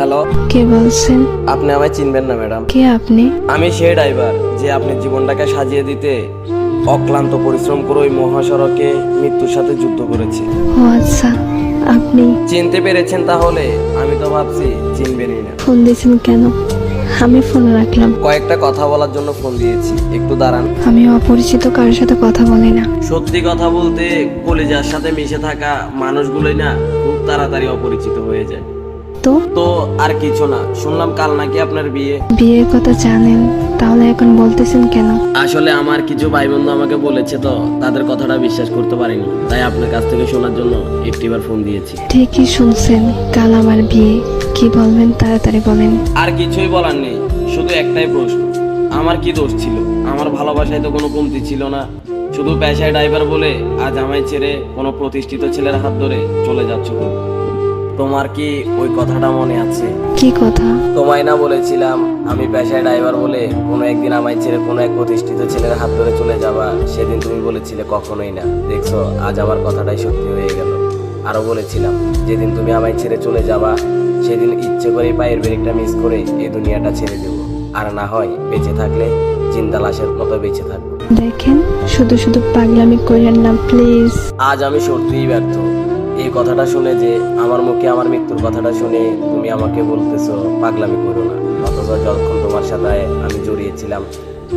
Hello, কে বলছেন? আপনি আমায় চিনবেন না ম্যাডাম। কে আপনি? আমি সেই ড্রাইভার যে আপনার জীবনটাকে সাজিয়ে দিতে অক্লান্ত পরিশ্রম করে ওই মহাসড়কে মৃত্যুর সাথে যুদ্ধ করেছে। ও আচ্ছা, আপনি চিনতে পেরেছেন তাহলে? আমি তো ভাবছি চিনবেনই না। ফোন দিয়েছেন কেন? আমি ফোন রাখলাম। কয়েকটা কথা বলার জন্য ফোন দিয়েছি, একটু দাঁড়ান। আমি অপরিচিত কারোর সাথে কথা বলি না। সত্যি কথা বলতে কলিজার সাথে মিশে থাকা মানুষগুলোই না খুব তাড়াতাড়ি অপরিচিত হয়ে যায়। তো তো আর কিছু না, শুনলাম কাল নাকি আপনার বিয়ে। বিয়ের কথা জানেন, তাহলে এখন বলতেছেন কেন? আসলে আমার কিছু ভাই বন্ধু আমাকে বলেছে, তো তাদের কথাটা বিশ্বাস করতে পারিনি, তাই আপনার কাছ থেকে শোনার জন্য একটিবার ফোন দিয়েছি। ঠিকই শুনছেন, কাল আমার বিয়ে। কি বলবেন তাড়াতাড়ি বলেন। আর কিছুই বলার নেই, শুধু একটাই প্রশ্ন, আমার কি দোষ ছিল? আমার ভালোবাসায় তো কোনো কমতি ছিল না, শুধু পেশায় ড্রাইভার বলে আজ আমায় ছেড়ে কোনো প্রতিষ্ঠিত ছেলের হাত ধরে চলে যাচ্ছ তুমি। তোমার কি ওই কথাটা মনে আছে? কি কথা? তোমায় না বলেছিলাম আমি পেশায় ড্রাইভার বলে কোনো একদিন আমায় ছেড়ে কোনো এক প্রতিষ্ঠিত ছেলের হাত ধরে চলে যাবা? সেদিন তুমি বলেছিলে কখনোই না। দেখছো, আজ আমার কথাটাই সত্যি হয়ে গেল। আরো বলেছিলাম যেদিন তুমি আমায় ছেড়ে চলে যাবা সেদিন ইচ্ছে করে পায়ের ব্রেকটা মিস করে এই দুনিয়াটা ছেড়ে দেব, আর না হয় বেঁচে থাকলে জিন্দা লাশের মতো বেঁচে থাকবো। দেখেন, শুধু শুধু পাগলামি করেন না প্লিজ। আজ আমি সত্যিই ব্যর্থ। এই কথাটা শুনে, যে আমার মুখে আমার মৃত্যুর কথাটা শুনে তুমি আমাকে বলতেছো পাগলামি করো না, অথচ যখন তোমার সাথে আমি জড়িয়েছিলাম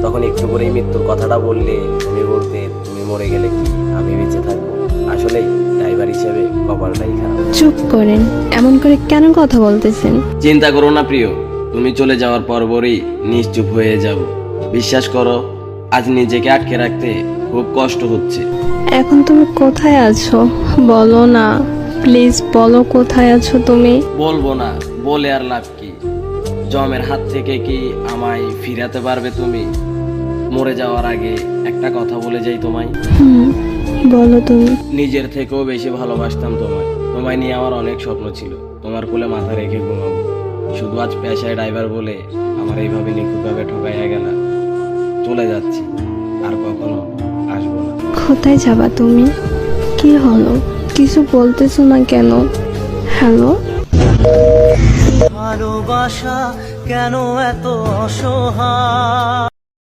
তখন একটু করেই মৃত্যুর কথাটা বললে তুমি বলতে তুমি মরে গেলে কি আমি বেঁচে থাকবো? আসলেই ড্রাইভার হিসেবে কপালটাই খারাপ। চুপ করেন, এমন করে কেন কথা বলতেছেন? চিন্তা করো না প্রিয়, তুমি চলে যাওয়ার পরপরই নিশ্চুপ হয়ে যাব। বিশ্বাস করো, আজ নিজেকে আটকে রাখতে খুব কষ্ট হচ্ছে। এখন তুমি কোথায় আছো বলো না, প্লিজ বলো কোথায় আছো তুমি। বলবো না, বলে আর লাভ কি? জমের হাত থেকে কি আমায় ফিরাতে পারবে তুমি? মরে যাওয়ার আগে একটা কথা বলে যাই তোমায়, বলো তুমি। নিজের থেকেও বেশি ভালোবাসতাম তোমায়। তোমায় নিয়ে আমার অনেক স্বপ্ন ছিল, তোমার কোলে মাথা রেখে ঘুমাবো। শুধু আজ পেশায় ড্রাইভার বলে আমার এইভাবে নিখুঁতভাবে ঠকাইয়া গেলা। চলে যাচ্ছি, আর কখনো আসবো না। কোথায় যাবা তুমি? কি হলো, কিছু বলতেছো না কেন? হ্যালো, ভালোবাসা কেন এত অসহায়?